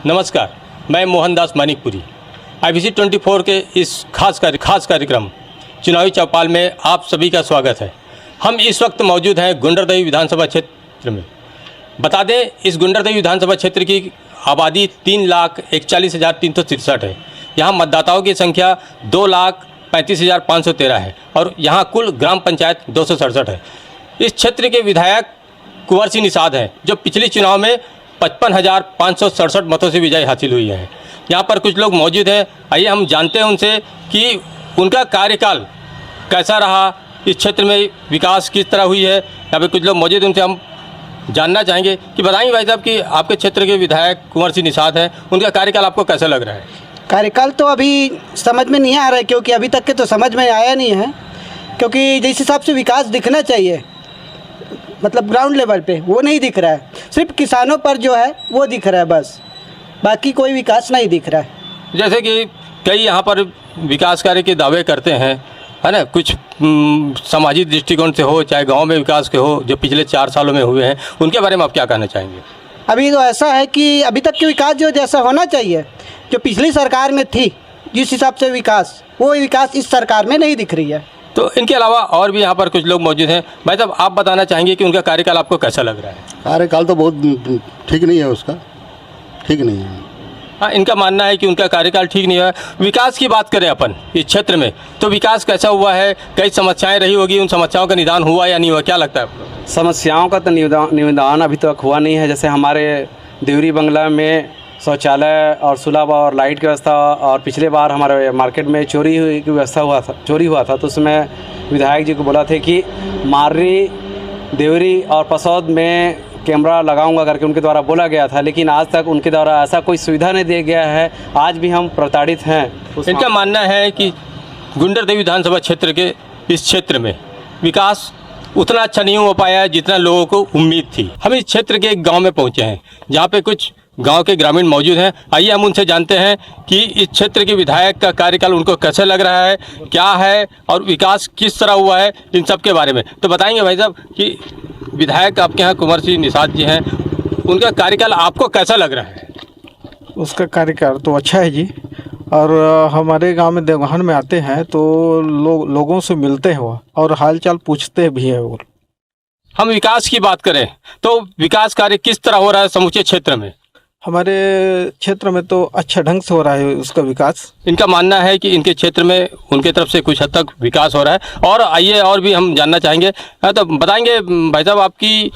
नमस्कार, मैं मोहनदास मानिकपुरी। IBC 24 के इस खास कार्यक्रम चुनावी चौपाल में आप सभी का स्वागत है। हम इस वक्त मौजूद हैं गुंडरदेही विधानसभा क्षेत्र में। बता दें, इस गुंडरदेही विधानसभा क्षेत्र की आबादी 3,41,363 है। यहाँ मतदाताओं की संख्या 2,35,513 है और यहाँ कुल ग्राम पंचायत 267 है। इस क्षेत्र के विधायक कुंवर सिंह निषाद हैं, जो पिछले चुनाव में 55,567 मतों से विजय हासिल हुई है। यहाँ पर कुछ लोग मौजूद हैं, आइए हम जानते हैं उनसे कि उनका कार्यकाल कैसा रहा, इस क्षेत्र में विकास किस तरह हुई है। यहाँ पे कुछ लोग मौजूद हैं, उनसे हम जानना चाहेंगे कि बताएंगे भाई साहब कि आपके क्षेत्र के विधायक कुंवर सिंह निषाद हैं, उनका कार्यकाल आपको कैसा लग रहा है? कार्यकाल तो अभी समझ में नहीं आ रहा है, क्योंकि अभी तक के तो समझ में आया नहीं है। क्योंकि जिस हिसाब से विकास दिखना चाहिए, मतलब ग्राउंड लेवल पे, वो नहीं दिख रहा है। सिर्फ किसानों पर जो है वो दिख रहा है, बस बाकी कोई विकास नहीं दिख रहा है। जैसे कि कई यहाँ पर विकास कार्य के दावे करते हैं, है ना, कुछ सामाजिक दृष्टिकोण से हो, चाहे गांव में विकास के हो, जो पिछले 4 सालों में हुए हैं, उनके बारे में आप क्या कहना चाहेंगे? अभी तो ऐसा है कि अभी तक के विकास जो जैसा होना चाहिए, जो पिछली सरकार में थी जिस हिसाब से विकास, वो विकास इस सरकार में नहीं दिख रही है। तो इनके अलावा और भी यहाँ पर कुछ लोग मौजूद हैं। भाई साहब, आप बताना चाहेंगे कि उनका कार्यकाल आपको कैसा लग रहा है? कार्यकाल तो बहुत ठीक नहीं है, उसका ठीक नहीं है। हाँ, इनका मानना है कि उनका कार्यकाल ठीक नहीं है। विकास की बात करें अपन इस क्षेत्र में, तो विकास कैसा हुआ है? कई समस्याएं रही होगी, उन समस्याओं का निदान हुआ या नहीं हुआ, क्या लगता है आपको? समस्याओं का तो निदान अभी तक हुआ नहीं है। जैसे हमारे देवरी बंगला में शौचालय और सुलभ और लाइट की व्यवस्था, और पिछले बार हमारे मार्केट में चोरी की व्यवस्था चोरी हुआ था, तो उसमें विधायक जी को बोला थे कि मार्री, देवरी और पसौद में कैमरा लगाऊंगा करके उनके द्वारा बोला गया था, लेकिन आज तक उनके द्वारा ऐसा कोई सुविधा नहीं दिया गया है। आज भी हम प्रताड़ित हैं। इनका मानना है कि गुंडरदेही विधानसभा क्षेत्र के इस क्षेत्र में विकास उतना अच्छा नहीं हो पाया है जितना लोगों को उम्मीद थी। हम इस क्षेत्र के एक गाँव में पहुँचे हैं, जहाँ पे कुछ गांव के ग्रामीण मौजूद हैं। आइए हम उनसे जानते हैं कि इस क्षेत्र के विधायक का कार्यकाल उनको कैसे लग रहा है, क्या है और विकास किस तरह हुआ है, इन सब के बारे में। तो बताएंगे भाई साहब कि विधायक आपके यहाँ कुंवर सिंह निषाद जी हैं, उनका कार्यकाल आपको कैसा लग रहा है? उसका कार्यकाल तो अच्छा है जी। और हमारे गांव में देवगहन में आते हैं तो लोगों से मिलते हैं वो, और हालचाल पूछते भी हैं वो। हम विकास की बात करें तो विकास कार्य किस तरह हो रहा है समूचे क्षेत्र में? हमारे क्षेत्र में तो अच्छा ढंग से हो रहा है उसका विकास। इनका मानना है कि इनके क्षेत्र में उनके तरफ से कुछ हद तक विकास हो रहा है। और आइए और भी हम जानना चाहेंगे। तो बताएंगे भाई साहब, आपकी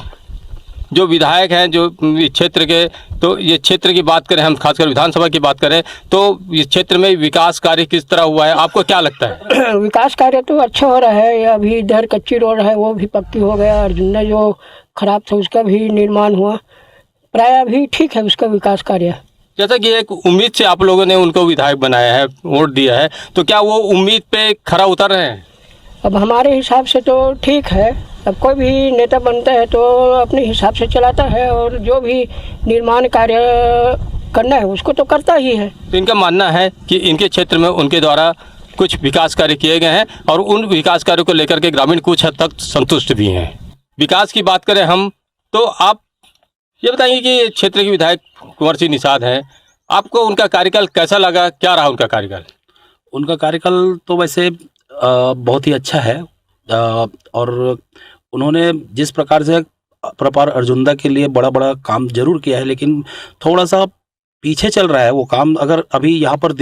जो विधायक हैं जो इस क्षेत्र के, तो ये क्षेत्र की बात करें, हम खासकर विधानसभा की बात करें, तो इस क्षेत्र में विकास कार्य किस तरह हुआ है, आपको क्या लगता है? विकास कार्य तो अच्छा हो रहा है। अभी इधर कच्ची रोड है, वो भी पक्की हो गया, और जितना जो खराब था उसका भी निर्माण हुआ, प्राय अभी ठीक है उसका विकास कार्य। जैसा कि एक उम्मीद से आप लोगों ने उनको विधायक बनाया है, वोट दिया है, तो क्या वो उम्मीद पे खरा उतर रहे हैं? अब हमारे हिसाब से तो ठीक है। अब कोई भी नेता बनता है तो अपने हिसाब से चलाता है, और जो भी निर्माण कार्य करना है उसको तो करता ही है। तो इनका मानना है कि इनके क्षेत्र में उनके द्वारा कुछ विकास कार्य किए गए हैं, और उन विकास कार्यों को लेकर के ग्रामीण कुछ हद तक संतुष्ट भी हैं। विकास की बात करें हम, तो आप ये बताएंगे कि क्षेत्र के विधायक कुंवर सिंह निषाद हैं, आपको उनका कार्यकाल कैसा लगा, क्या रहा उनका कार्यकाल? उनका कार्यकाल तो वैसे बहुत ही अच्छा है, और उन्होंने जिस प्रकार से प्रपार अर्जुनदा के लिए बड़ा बड़ा काम जरूर किया है, लेकिन थोड़ा सा पीछे चल रहा है वो काम। अगर अभी यहाँ पर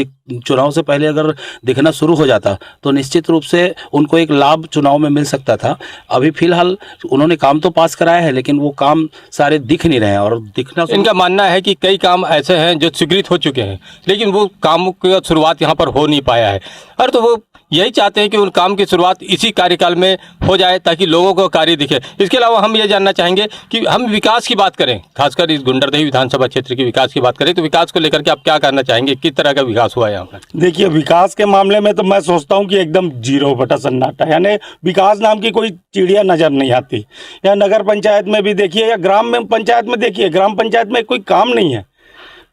चुनाव से पहले अगर दिखना शुरू हो जाता तो निश्चित रूप से उनको एक लाभ चुनाव में मिल सकता था। अभी फिलहाल उन्होंने काम तो पास कराया है, लेकिन वो काम सारे दिख नहीं रहे हैं, और दिखना। इनका मानना है कि कई काम ऐसे हैं जो स्वीकृत हो चुके हैं, लेकिन वो काम की शुरुआत यहाँ पर हो नहीं पाया है। और तो वो यही चाहते हैं कि उन काम की शुरुआत इसी कार्यकाल में हो जाए, ताकि लोगों को कार्य दिखे। इसके अलावा हम ये जानना चाहेंगे कि हम विकास की बात करें, खासकर इस गुंडरदेही विधानसभा क्षेत्र के विकास की बात करें, तो विकास को लेकर के आप क्या कहना चाहेंगे, किस तरह का विकास हुआ है यहाँ पर? देखिए, विकास के मामले में तो मैं सोचता हूँ कि एकदम 0 सन्नाटा, यानी विकास नाम की कोई चिड़िया नजर नहीं आती। या नगर पंचायत में भी देखिए, या ग्राम पंचायत में देखिए, ग्राम पंचायत में कोई काम नहीं है।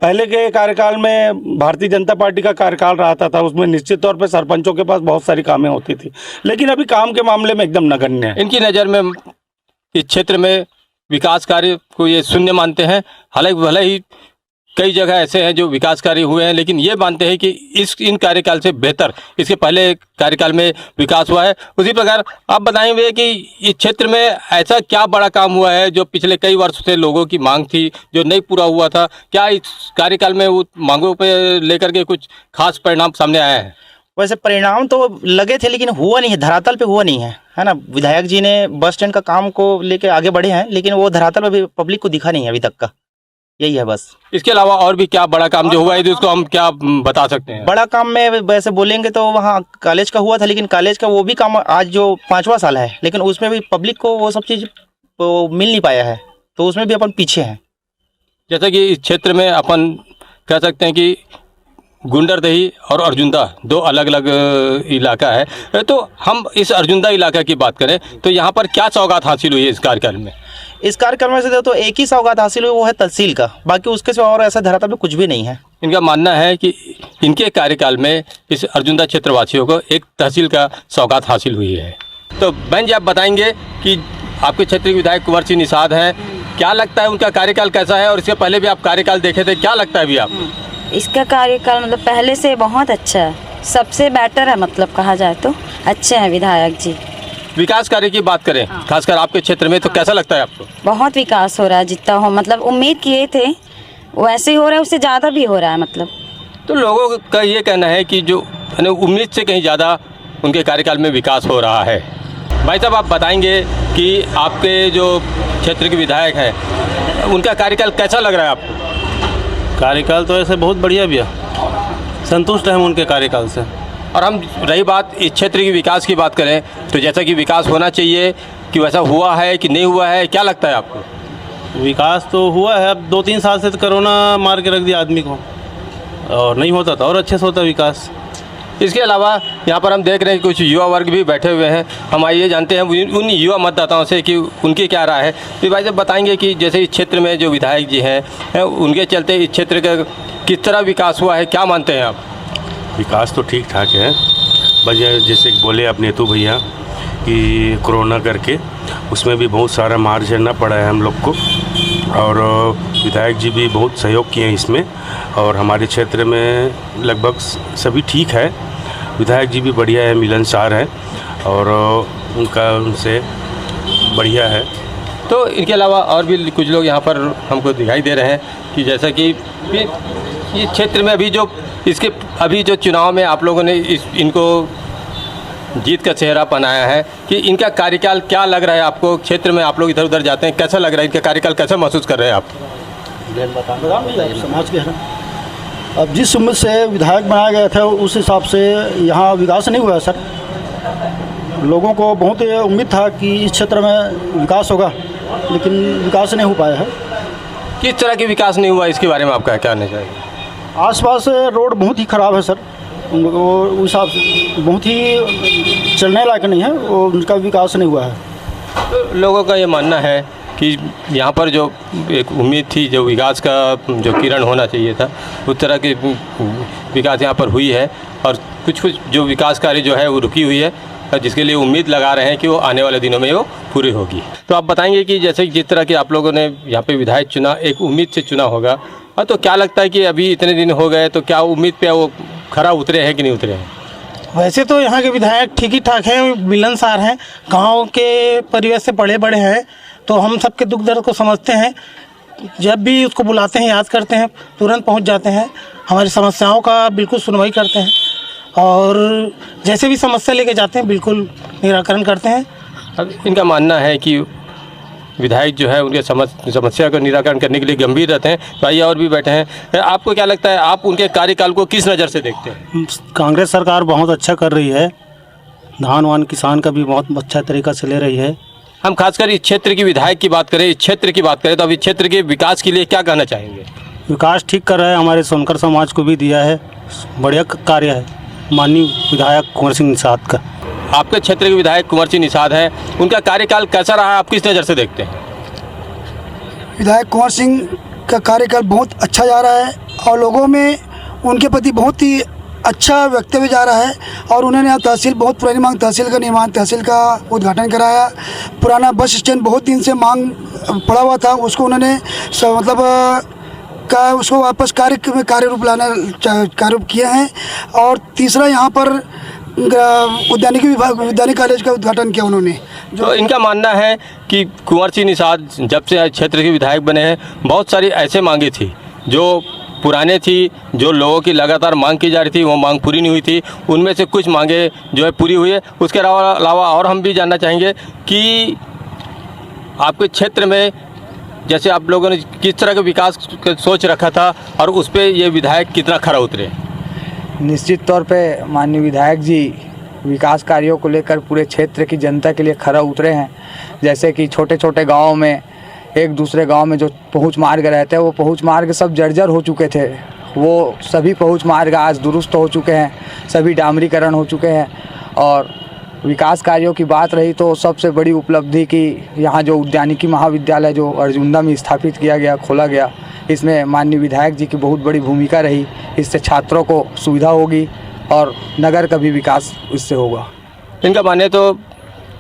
पहले के कार्यकाल में भारतीय जनता पार्टी का कार्यकाल रहता था, उसमें निश्चित तौर पे सरपंचों के पास बहुत सारी कामें होती थी, लेकिन अभी काम के मामले में एकदम नगण्य है। इनकी नज़र में इस क्षेत्र में विकास कार्य को ये शून्य मानते हैं। हालांकि भले ही कई जगह ऐसे हैं जो विकास कार्य हुए हैं, लेकिन ये मानते हैं कि इन कार्यकाल से बेहतर इसके पहले कार्यकाल में विकास हुआ है। उसी प्रकार आप बताएंगे कि इस क्षेत्र में ऐसा क्या बड़ा काम हुआ है जो पिछले कई वर्षों से लोगों की मांग थी, जो नहीं पूरा हुआ था? क्या इस कार्यकाल में वो मांगों पे लेकर के कुछ खास परिणाम सामने आया है? वैसे परिणाम तो लगे थे लेकिन हुआ नहीं है, धरातल पे हुआ नहीं है ना। विधायक जी ने बस स्टैंड का काम को लेके आगे बढ़े हैं, लेकिन वो धरातल पे भी पब्लिक को दिखा नहीं है अभी तक का। यही है बस। इसके अलावा और भी क्या बड़ा काम जो हुआ है तो उसको हम क्या बता सकते हैं? बड़ा काम में वैसे बोलेंगे तो वहाँ कॉलेज का हुआ था, लेकिन कॉलेज का वो भी काम आज जो 5वां साल है, लेकिन उसमें भी पब्लिक को वो सब चीज़ मिल नहीं पाया है, तो उसमें भी अपन पीछे हैं। जैसा कि इस क्षेत्र में अपन कह सकते हैं कि गुंडरदही और अर्जुंदा दो अलग अलग इलाका है, तो हम इस अर्जुंदा इलाका की बात करें तो यहाँ पर क्या सौगात हासिल हुई है इस कार्यकाल में? इस कार्यक्रम में से तो एक ही सौगात हासिल हुई, वो है तहसील का। बाकी उसके सिवा और ऐसा धरातल पे कुछ भी नहीं है। इनका मानना है कि इनके कार्यकाल में इस अर्जुंदा क्षेत्रवासियों को एक तहसील का सौगात हासिल हुई है। तो बहन जी, आप बताएंगे कि आपके क्षेत्र के विधायक कुंवर सिंह निषाद हैं, क्या लगता है उनका कार्यकाल कैसा है? और इसके पहले भी आप कार्यकाल देखे थे, क्या लगता है अभी आप? इसका कार्यकाल मतलब पहले से बहुत अच्छा है, सबसे बेटर है, मतलब कहा जाए तो अच्छे हैं विधायक जी। विकास कार्य की बात करें खासकर आपके क्षेत्र में, तो कैसा लगता है आपको? बहुत विकास हो रहा है, जितना हो मतलब उम्मीद किए थे वैसे ही हो रहा है, उससे ज़्यादा भी हो रहा है मतलब। तो लोगों का ये कहना है कि जो उम्मीद से कहीं ज़्यादा उनके कार्यकाल में विकास हो रहा है। भाई साहब, आप बताएंगे कि आपके जो क्षेत्र के विधायक हैं उनका कार्यकाल कैसा लग रहा है आपको? कार्यकाल तो ऐसे बहुत बढ़िया भैया, संतुष्ट हैं हम उनके कार्यकाल से। और हम रही बात इस क्षेत्र की विकास की बात करें तो जैसा कि विकास होना चाहिए कि वैसा हुआ है कि नहीं हुआ है, क्या लगता है आपको? विकास तो हुआ है, अब 2-3 साल से तो कोरोना मार के रख दिया आदमी को, और नहीं होता था और अच्छे से होता विकास। इसके अलावा यहाँ पर हम देख रहे हैं कि कुछ युवा वर्ग भी बैठे हुए हैं। हम आइए जानते हैं उन युवा मतदाताओं से कि उनकी क्या राय है। तो भाई जब बताएंगे कि जैसे इस क्षेत्र में जो विधायक जी हैं उनके चलते इस क्षेत्र का किस तरह विकास हुआ है, क्या मानते हैं आप? विकास तो ठीक ठाक है, बस जैसे बोले अपने तो भैया कि कोरोना करके उसमें भी बहुत सारा मार झेलना पड़ा है हम लोग को, और विधायक जी भी बहुत सहयोग किए हैं इसमें, और हमारे क्षेत्र में लगभग सभी ठीक है। विधायक जी भी बढ़िया है, मिलनसार है, और उनका उनसे बढ़िया है। तो इनके अलावा और भी कुछ लोग यहाँ पर हमको दिखाई दे रहे हैं कि जैसा कि इस क्षेत्र में अभी जो चुनाव में आप लोगों ने इनको जीत का चेहरा बनाया है कि इनका कार्यकाल क्या लग रहा है आपको? क्षेत्र में आप लोग इधर उधर जाते हैं, कैसा लग रहा है इनका कार्यकाल, कैसा महसूस कर रहे हैं आप? समाज के हैं, अब जिस उम्मीद से विधायक बनाया गया था उस हिसाब से यहाँ विकास नहीं हुआ सर। लोगों को बहुत उम्मीद था कि इस क्षेत्र में विकास होगा, लेकिन विकास नहीं हो पाया है। किस तरह की विकास नहीं हुआ, इसके बारे में आपका क्या कहना चाहिए? आसपास रोड बहुत ही ख़राब है सर, वो उस हिसाब से बहुत ही चलने लायक नहीं है, वो उनका विकास नहीं हुआ है। तो लोगों का ये मानना है कि यहाँ पर जो एक उम्मीद थी, जो विकास का जो किरण होना चाहिए था, उस तरह की विकास यहाँ पर हुई है, और कुछ जो विकास कार्य जो है वो रुकी हुई है, जिसके लिए उम्मीद लगा रहे हैं कि वो आने वाले दिनों में वो पूरी होगी। तो आप बताएंगे कि जैसे जिस तरह के आप लोगों ने यहाँ पे विधायक चुना, एक उम्मीद से चुना होगा, तो क्या लगता है कि अभी इतने दिन हो गए तो क्या उम्मीद पे वो खरा उतरे हैं कि नहीं उतरे हैं? वैसे तो यहाँ के विधायक ठीक ही ठाक हैं, मिलनसार हैं, गांव के परिवेश से बड़े बड़े हैं, तो हम सबके दुख दर्द को समझते हैं। जब भी उसको बुलाते हैं, याद करते हैं, तुरंत पहुँच जाते हैं, हमारी समस्याओं का बिल्कुल सुनवाई करते हैं, और जैसे भी समस्या लेके जाते हैं बिल्कुल निराकरण करते हैं। अब इनका मानना है कि विधायक जो है उनके समस्या का निराकरण करने के लिए गंभीर रहते हैं। तो आइए और भी बैठे हैं, आपको क्या लगता है, आप उनके कार्यकाल को किस नज़र से देखते हैं? कांग्रेस सरकार बहुत अच्छा कर रही है, धान वान किसान का भी बहुत अच्छा तरीका से ले रही है। हम खासकर इस क्षेत्र की विधायक की बात करें, इस क्षेत्र की बात करें, तो अब इस क्षेत्र के विकास के लिए क्या कहना चाहेंगे? विकास ठीक कर रहा है, हमारे सोनकर समाज को भी दिया है, बढ़िया कार्य है माननीय विधायक कुंवर सिंह निषाद का। आपके क्षेत्र के विधायक कुंवर सिंह निषाद हैं, उनका कार्यकाल कैसा रहा, आप किस नज़र से देखते हैं? विधायक कुंवर सिंह का कार्यकाल बहुत अच्छा जा रहा है, और लोगों में उनके प्रति बहुत ही अच्छा वक्तव्य जा रहा है, और उन्होंने यहाँ तहसील, बहुत पुरानी मांग तहसील का निर्माण, तहसील का उद्घाटन कराया। पुराना बस स्टैंड बहुत दिन से मांग पड़ा हुआ था, उसको उन्होंने मतलब का उसको वापस कार्य रूप किए हैं। और तीसरा यहाँ पर उद्यानिकी कॉलेज का उद्घाटन किया उन्होंने। तो इनका मानना है कि कुंवर सिंह निषाद जब से क्षेत्र के विधायक बने हैं, बहुत सारी ऐसे मांगे थी जो पुराने थी, जो लोगों की लगातार मांग की जा रही थी, वो मांग पूरी नहीं हुई थी। उनमें से कुछ मांगे जो है पूरी हुई है। उसके अलावा और हम भी जानना चाहेंगे कि आपके क्षेत्र में जैसे आप लोगों ने किस तरह के विकास का सोच रखा था और उस पर ये विधायक कितना खरा उतरे? निश्चित तौर पे माननीय विधायक जी विकास कार्यों को लेकर पूरे क्षेत्र की जनता के लिए खरा उतरे हैं। जैसे कि छोटे छोटे गाँव में एक दूसरे गांव में जो पहुंच मार्ग रहते हैं, वो पहुंच मार्ग सब जर्जर हो चुके थे, वो सभी पहुंच मार्ग आज दुरुस्त हो चुके हैं, सभी डामरीकरण हो चुके हैं। और विकास कार्यों की बात रही तो सबसे बड़ी उपलब्धि की यहाँ जो उद्यानिकी महाविद्यालय जो अर्जुंदा में स्थापित किया गया, खोला गया, इसमें माननीय विधायक जी की बहुत बड़ी भूमिका रही। इससे छात्रों को सुविधा होगी और नगर का भी विकास इससे होगा। इनका माने तो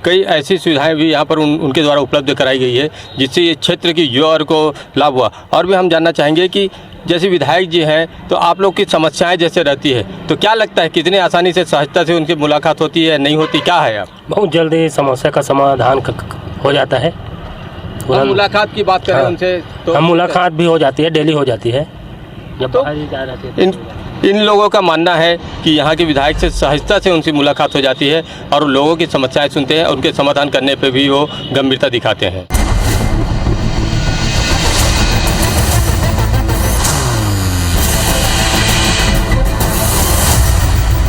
कई ऐसी सुविधाएं भी यहाँ पर उनके द्वारा उपलब्ध कराई गई है जिससे ये क्षेत्र की युवा को लाभ हुआ। और भी हम जानना चाहेंगे कि जैसे विधायक जी हैं तो आप लोग की समस्याएं जैसे रहती है तो क्या लगता है कितनी आसानी से सहजता से उनकी मुलाकात होती है, नहीं होती, क्या है? आप बहुत जल्दी समस्या का समाधान हो जाता है। हम मुलाकात की बात करें उनसे तो हम मुलाकात भी हो जाती है, डेली हो जाती है। जब तो इन लोगों का मानना है कि यहाँ के विधायक से सहजता से उनसे मुलाकात हो जाती है और लोगों की समस्याएं सुनते हैं और उनके समाधान करने पे भी वो गंभीरता दिखाते हैं।